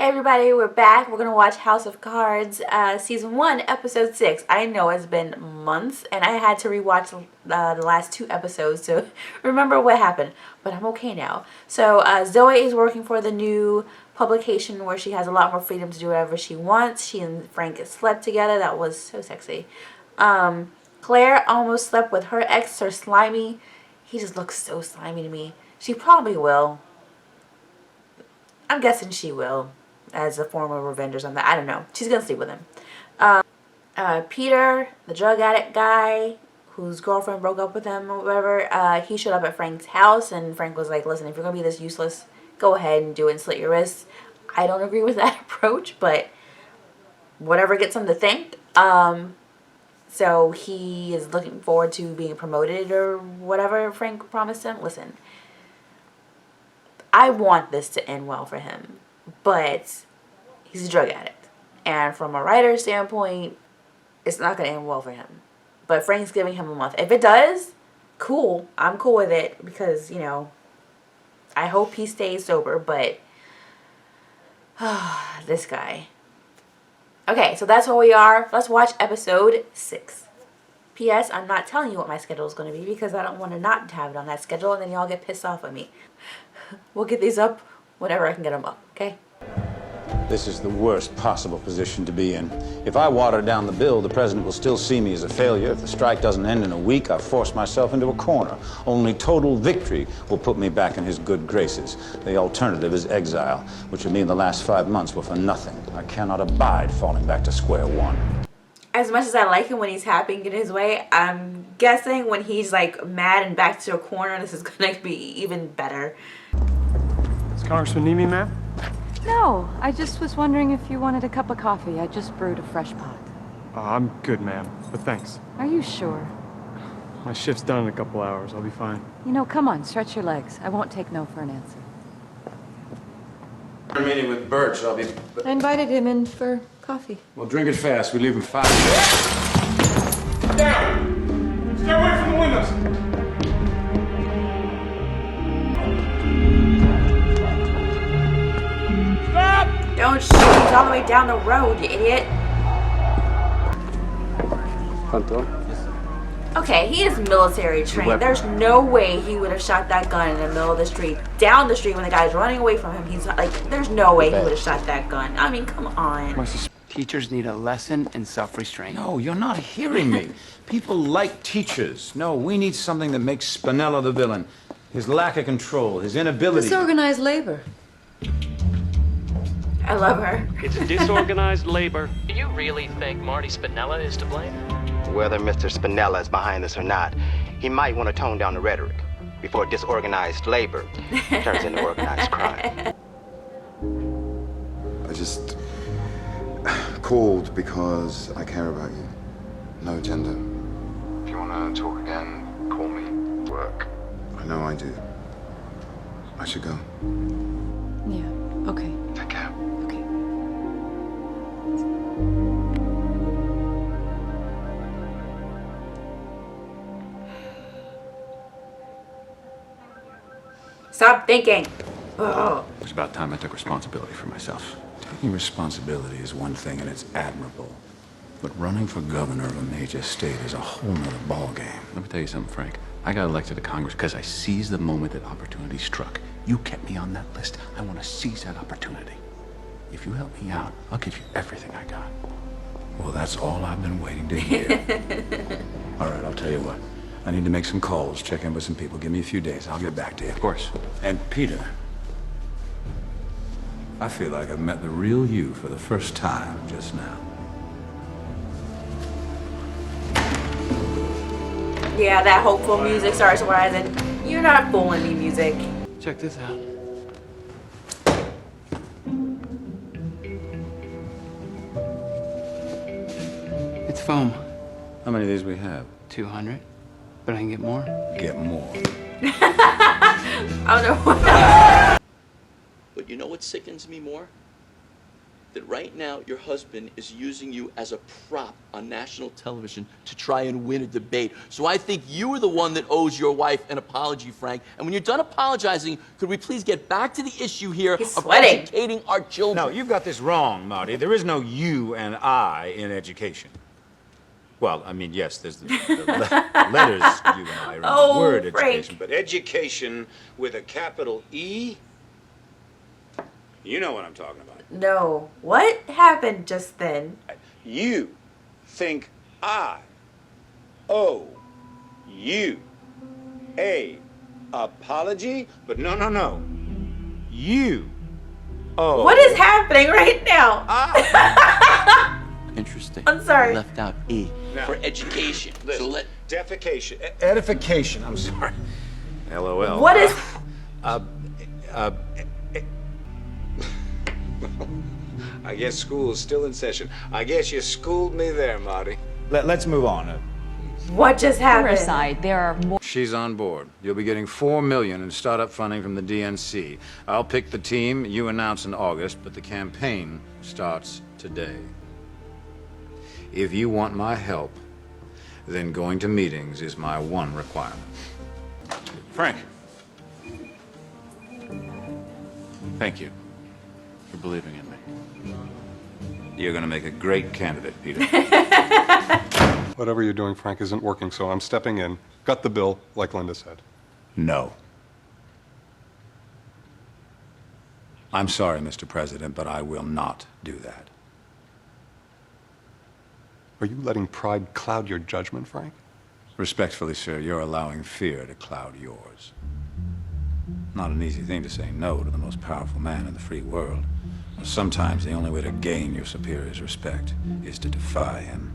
Hey everybody, we're back. We're going to watch House of Cards Season 1, Episode 6. I know it's been months, and I had to rewatch the last 2 episodes to remember what happened. But I'm okay now. So Zoe is working for the new publication where she has a lot more freedom to do whatever she wants. She and Frank slept together. That was so sexy. Claire almost slept with her ex, Sir Slimy. He just looks so slimy to me. She probably will. I'm guessing she will. As a form of revenge or something. I don't know. She's gonna sleep with him. Peter, the drug addict guy, whose girlfriend broke up with him or whatever, he showed up at Frank's house, and Frank was like, listen, if you're gonna be this useless, go ahead and do it and slit your wrists. I don't agree with that approach, but whatever gets him to think. So he is looking forward to being promoted or whatever Frank promised him. Listen, I want this to end well for him. But he's a drug addict. And from a writer's standpoint, it's not going to end well for him. But Frank's giving him a month. If it does, cool. I'm cool with it because, you know, I hope he stays sober. But this guy. Okay, so that's where we are. Let's watch episode 6. P.S. I'm not telling you what my schedule is going to be because I don't want to not have it on that schedule and then y'all get pissed off at me. We'll get these up whenever I can get them up, okay? This is the worst possible position to be in. If I water down the bill, the president will still see me as a failure. If the strike doesn't end in a week, I've forced myself into a corner. Only total victory will put me back in his good graces. The alternative is exile, which would mean the last 5 months were for nothing. I cannot abide falling back to square one. As much as I like him when he's happy and getting his way, I'm guessing when he's like mad and back to a corner, this is gonna be even better. Does Congressman need me, ma'am? No, I just was wondering if you wanted a cup of coffee. I just brewed a fresh pot. I'm good, ma'am, but thanks. Are you sure? My shift's done in a couple hours. I'll be fine. You know, come on, stretch your legs. I won't take no for an answer. We're meeting with Birch. I'll be... I invited him in for coffee. Well, drink it fast. We leave in 5 minutes. Down! Stay away from the windows! Don't shoot, he's all the way down the road, you idiot. Okay, he is military trained. There's no way he would have shot that gun in the middle of the street, down the street when the guy's running away from him. He's like, there's no way he would have shot that gun. I mean, come on. Teachers need a lesson in self-restraint. No, you're not hearing me. People like teachers. No, we need something that makes Spinella the villain. His lack of control, his inability... Disorganized labor. I love her. It's disorganized labor. Do you really think Marty Spinella is to blame? Whether Mr. Spinella is behind this or not, he might want to tone down the rhetoric before disorganized labor turns into organized crime. I just called because I care about you. No agenda. If you want to talk again, call me. Work. I know I do. I should go. Yeah, okay. Take care. Okay. Stop thinking. Ugh. It was about time I took responsibility for myself. Taking responsibility is one thing, and it's admirable. But running for governor of a major state is a whole nother ballgame. Let me tell you something, Frank. I got elected to Congress because I seized the moment that opportunity struck. You kept me on that list. I want to seize that opportunity. If you help me out, I'll give you everything I got. Well, that's all I've been waiting to hear. All right, I'll tell you what. I need to make some calls, check in with some people. Give me a few days. I'll get back to you. Of course. And Peter, I feel like I've met the real you for the first time just now. Yeah, that hopeful music starts rising. You're not fooling me, music. Check this out. It's foam. How many of these we have? 200. But I can get more. Get more. I don't know. But you know what sickens me more? that right now your husband is using you as a prop on national television to try and win a debate. So I think you are the one that owes your wife an apology, Frank. And when you're done apologizing, could we please get back to the issue here He's of sweating. educating our children? No, you've got this wrong, Marty. There is no you and I in education. Well, I mean, yes, there's the letters you and I are in Oh, the word Frank. education, but education with a capital E? You know what I'm talking about. No. What happened just then? You think I owe you a apology? But no. You owe... What is happening right now? Interesting. I'm sorry. Left out E Now, for education. So let Defecation. Edification. I'm sorry. LOL. What is... I guess school is still in session. I guess you schooled me there, Marty. Let's move on. What just happened? Aside, there are more. She's on board. You'll be getting $4 million in startup funding from the DNC. I'll pick the team. You announce in August, but the campaign starts today. If you want my help, then going to meetings is my one requirement. Frank. Thank you for believing in me. You're gonna make a great candidate, Peter. Whatever you're doing, Frank, isn't working, so I'm stepping in. Gut the bill, like Linda said. No. I'm sorry, Mr. President, but I will not do that. Are you letting pride cloud your judgment, Frank? Respectfully, sir, you're allowing fear to cloud yours. Not an easy thing to say no to the most powerful man in the free world. Sometimes the only way to gain your superior's respect is to defy him.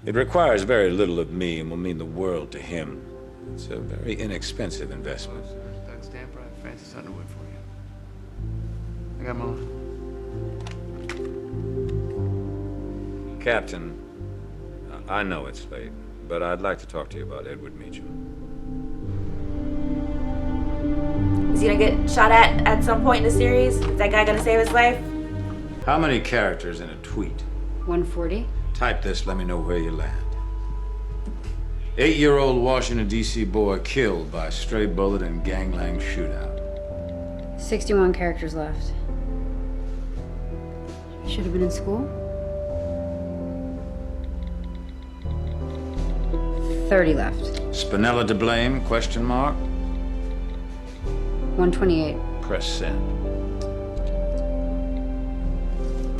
It requires very little of me and will mean the world to him. It's a very inexpensive investment. Doug Stamper, I have Francis Underwood for you. I got mine. Captain, I know it's late, but I'd like to talk to you about Edward Meacham. Is he gonna get shot at some point in the series? Is that guy gonna save his life? How many characters in a tweet? 140? Type this, let me know where you land. 8-year-old Washington, D.C. boy killed by stray bullet in gangland shootout. 61 characters left. Should have been in school. 30 left. Spinella to blame, question mark? 128. Press send.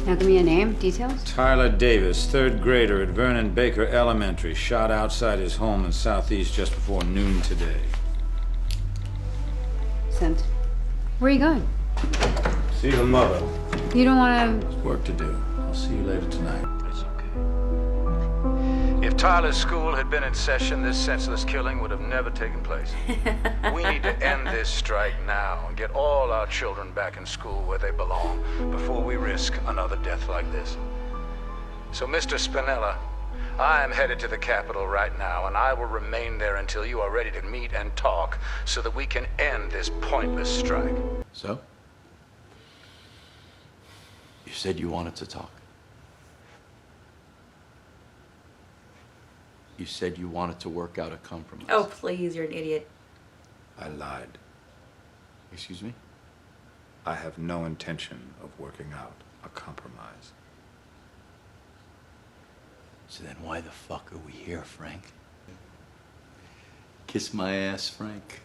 Now give me a name, details. Tyler Davis, 3rd grader at Vernon Baker Elementary, shot outside his home in Southeast just before noon today. Sent. Where are you going? See your mother. You don't want to... There's work to do. I'll see you later tonight. It's okay. If Tyler's school had been in session, this senseless killing would have never taken place. We need to end this strike now and get all our children back in school where they belong before we risk another death like this. So, Mr. Spinella, I am headed to the Capitol right now, and I will remain there until you are ready to meet and talk so that we can end this pointless strike. So? You said you wanted to talk. You said you wanted to work out a compromise. Oh, please, you're an idiot. I lied. Excuse me? I have no intention of working out a compromise. So then why the fuck are we here, Frank? Kiss my ass, Frank.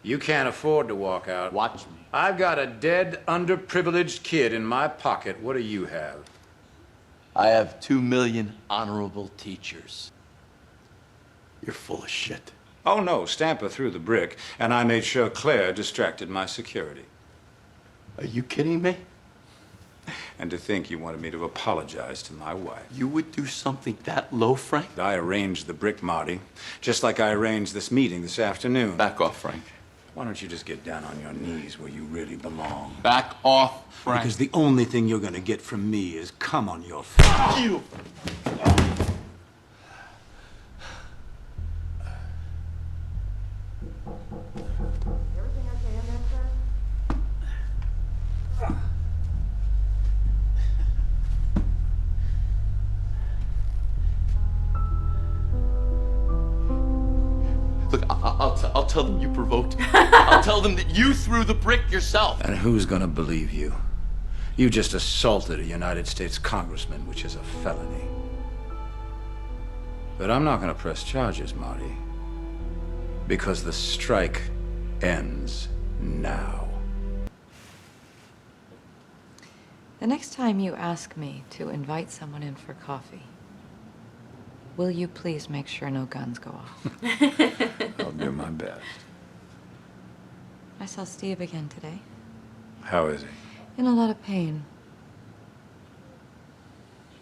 You can't afford to walk out. Watch me. I've got a dead, underprivileged kid in my pocket. What do you have? I have 2 million honorable teachers. You're full of shit. Oh, no. Stamper threw the brick, and I made sure Claire distracted my security. Are you kidding me? And to think you wanted me to apologize to my wife. You would do something that low, Frank? I arranged the brick, Marty, just like I arranged this meeting this afternoon. Back off, Frank. Why don't you just get down on your knees where you really belong? Back off, Frank. Because the only thing you're gonna get from me is come on your face. You! I'll tell them you provoked me. I'll tell them that you threw the brick yourself. And who's gonna believe you? You just assaulted a United States congressman, which is a felony. But I'm not gonna press charges, Marty. Because the strike ends now. The next time you ask me to invite someone in for coffee, will you please make sure no guns go off? I'll do my best. I saw Steve again today. How is he? In a lot of pain.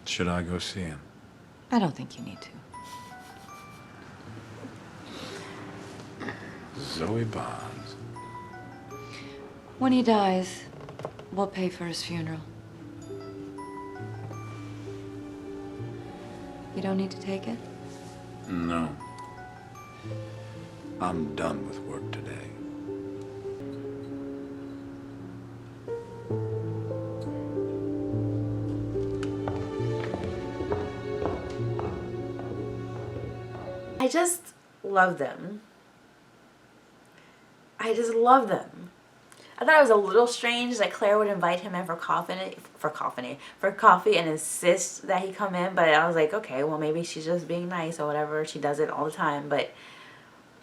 Should I go see him? I don't think you need to. Zoe Bonds. When he dies, we'll pay for his funeral. You don't need to take it? No. I'm done with work today. I just love them. I just love them. I thought it was a little strange that Claire would invite him in for coffee and insist that he come in, but I was like, okay, well maybe she's just being nice or whatever. She does it all the time, but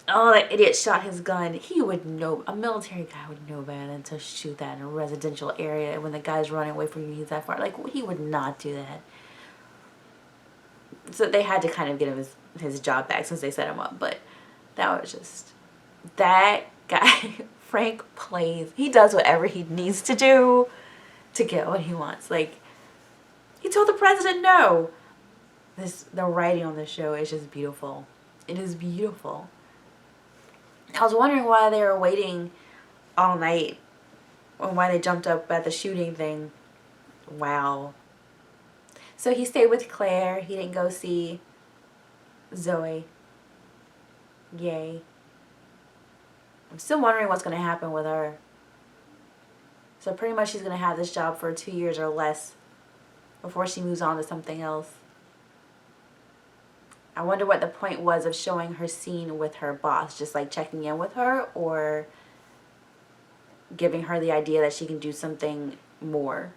oh, that idiot shot his gun. He would know, a military guy would know better than to shoot that in a residential area when the guy's running away from you, he's that far. Like, he would not do that. So they had to kind of get him his job back since they set him up, but that was just, that guy, Frank plays, he does whatever he needs to do to get what he wants. Like, he told the president no. The writing on this show is just beautiful. It is beautiful. I was wondering why they were waiting all night, or why they jumped up at the shooting thing. Wow. So he stayed with Claire. He didn't go see Zoe. Yay. I'm still wondering what's going to happen with her. So pretty much she's going to have this job for 2 years or less before she moves on to something else. I wonder what the point was of showing her scene with her boss, just like checking in with her, or giving her the idea that she can do something more.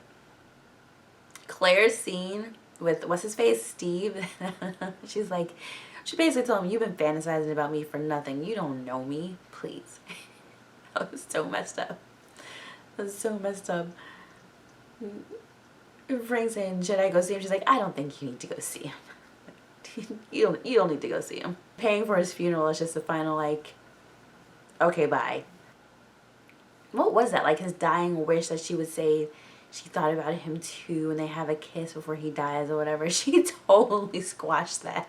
Claire's scene with, what's his face, Steve, she's like, she basically told him, you've been fantasizing about me for nothing. You don't know me. Please. That was so messed up. That was so messed up. Frank's saying, should I go see him? She's like, I don't think you need to go see him. You don't need to go see him. Paying for his funeral is just a final, like, okay, bye. What was that? Like his dying wish that she would say she thought about him too and they have a kiss before he dies or whatever. She totally squashed that.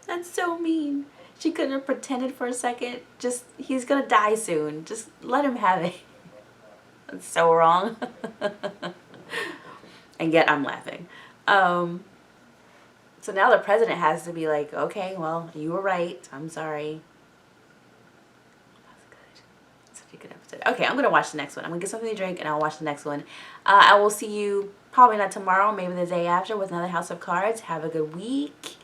That's so mean. She couldn't have pretended for a second. Just, he's gonna die soon. Just let him have it. That's so wrong. And yet I'm laughing. So now the president has to be like, okay, well, you were right. I'm sorry. That's good. Such a good episode. Okay, I'm going to watch the next one. I'm going to get something to drink and I'll watch the next one. I will see you probably not tomorrow, maybe the day after with another House of Cards. Have a good week.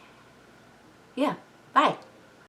Yeah, bye.